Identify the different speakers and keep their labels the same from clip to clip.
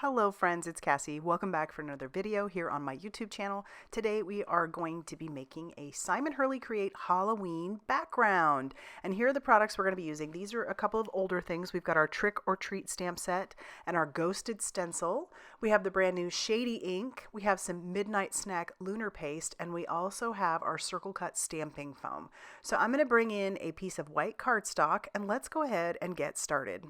Speaker 1: Hello friends, it's Cassie. Welcome back for another video here on my YouTube channel. Today we are going to be making a Simon Hurley Create Halloween background. And here are the products we're going to be using. These are a couple of older things. We've got our Trick or Treat stamp set and our Ghosted Stencil. We have the brand new Shady ink. We have some Midnight Snack Lunar paste, and we also have our Circle Cut stamping foam. So I'm going to bring in a piece of white cardstock and let's go ahead and get started.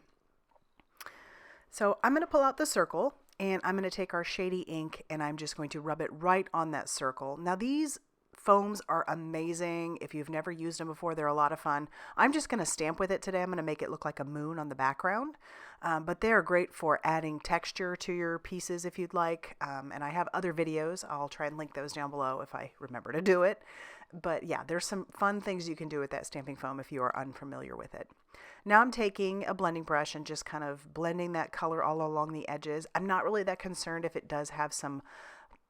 Speaker 1: So I'm going to pull out the circle and I'm going to take our Shady ink and I'm just going to rub it right on that circle. Now these foams are amazing. If you've never used them before, they're a lot of fun. I'm just going to stamp with it today. I'm going to make it look like a moon on the background. But they are great for adding texture to your pieces if you'd like. And I have other videos. I'll try and link those down below if I remember to do it. But yeah, there's some fun things you can do with that stamping foam if you are unfamiliar with it. Now I'm taking a blending brush and just kind of blending that color all along the edges. I'm not really that concerned if it does have some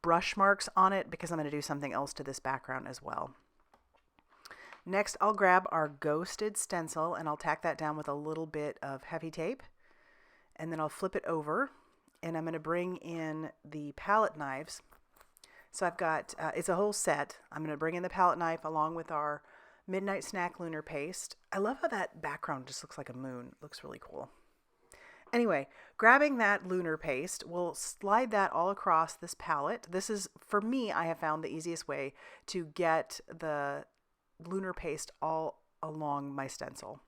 Speaker 1: brush marks on it because I'm going to do something else to this background as well. Next, I'll grab our Ghosted Stencil and I'll tack that down with a little bit of heavy tape. And then I'll flip it over and I'm going to bring in the palette knives. So I've got, it's a whole set. I'm going to bring in the palette knife along with our Midnight Snack Lunar paste. I love how that background just looks like a moon. It looks really cool. Anyway, grabbing that Lunar paste, we'll slide that all across this palette. This is, for me, I have found the easiest way to get the Lunar paste all along my stencil.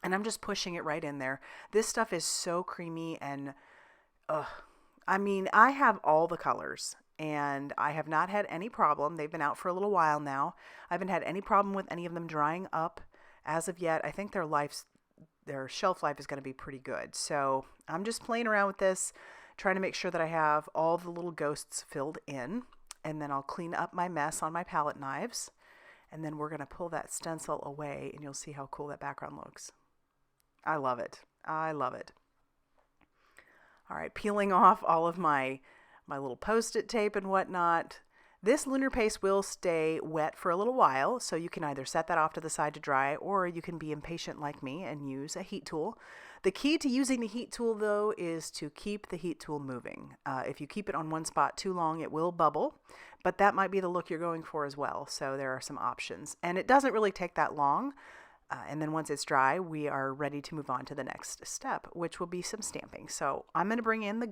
Speaker 1: And I'm just pushing it right in there. This stuff is so creamy and, I mean, I have all the colors. And I have not had any problem. They've been out for a little while now. I haven't had any problem with any of them drying up as of yet. I think their shelf life is going to be pretty good. So I'm just playing around with this, trying to make sure that I have all the little ghosts filled in. And then I'll clean up my mess on my palette knives. And then we're going to pull that stencil away and you'll see how cool that background looks. I love it. I love it. All right, peeling off all of my little post-it tape and whatnot. This Lunar paste will stay wet for a little while, so you can either set that off to the side to dry, or you can be impatient like me and use a heat tool. The key to using the heat tool, though, is to keep the heat tool moving. If you keep it on one spot too long, it will bubble, but that might be the look you're going for as well, so there are some options. And it doesn't really take that long, and then once it's dry, we are ready to move on to the next step, which will be some stamping. So I'm going to bring in the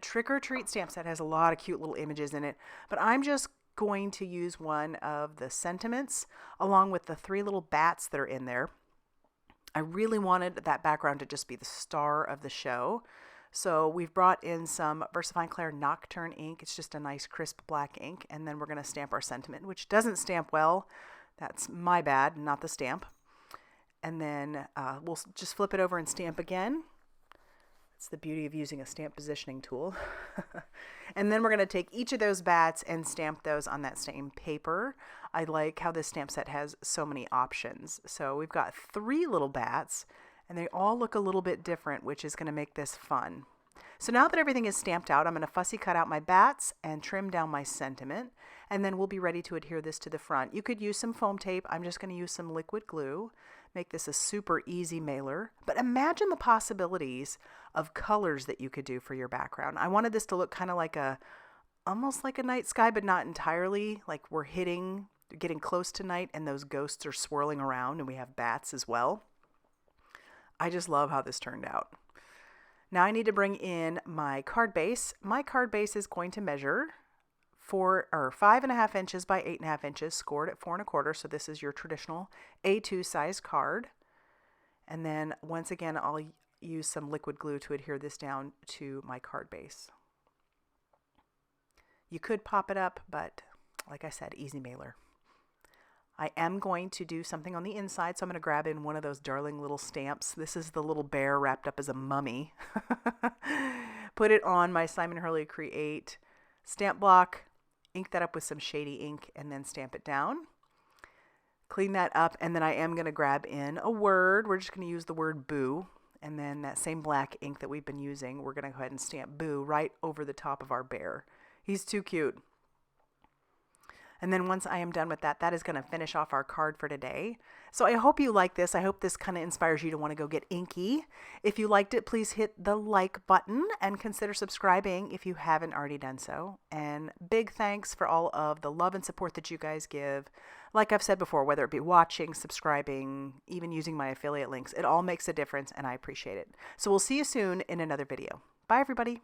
Speaker 1: Trick or Treat stamp set. Has a lot of cute little images in it, but I'm just going to use one of the sentiments along with the 3 little bats that are in there. I really wanted that background to just be the star of the show. So we've brought in some VersaFine Clair Nocturne ink. It's just a nice crisp black ink. And then we're going to stamp our sentiment, which doesn't stamp well. That's my bad, not the stamp. And then we'll just flip it over and stamp again. It's the beauty of using a stamp positioning tool. And then we're going to take each of those bats and stamp those on that same paper. I like how this stamp set has so many options. So we've got 3 little bats and they all look a little bit different, which is going to make this fun. So now that everything is stamped out, I'm going to fussy cut out my bats and trim down my sentiment. And then we'll be ready to adhere this to the front. You could use some foam tape. I'm just going to use some liquid glue. Make this a super easy mailer. But imagine the possibilities of colors that you could do for your background. I wanted this to look kind of like almost like a night sky, but not entirely. Like we're getting close to night and those ghosts are swirling around and we have bats as well. I just love how this turned out. Now I need to bring in my card base. My card base is going to measure 5.5 inches by 8.5 inches, scored at 4 1/4. So this is your traditional A2 size card. And then once again, I'll use some liquid glue to adhere this down to my card base. You could pop it up, but like I said, easy mailer. I am going to do something on the inside, so I'm going to grab in one of those darling little stamps. This is the little bear wrapped up as a mummy. Put it on my Simon Hurley Create stamp block, ink that up with some Shady ink, and then stamp it down. Clean that up, and then I am going to grab in a word. We're just going to use the word boo, and then that same black ink that we've been using, we're going to go ahead and stamp boo right over the top of our bear. He's too cute. And then once I am done with that, that is going to finish off our card for today. So I hope you like this. I hope this kind of inspires you to want to go get inky. If you liked it, please hit the like button and consider subscribing if you haven't already done so. And big thanks for all of the love and support that you guys give. Like I've said before, whether it be watching, subscribing, even using my affiliate links, it all makes a difference and I appreciate it. So we'll see you soon in another video. Bye, everybody.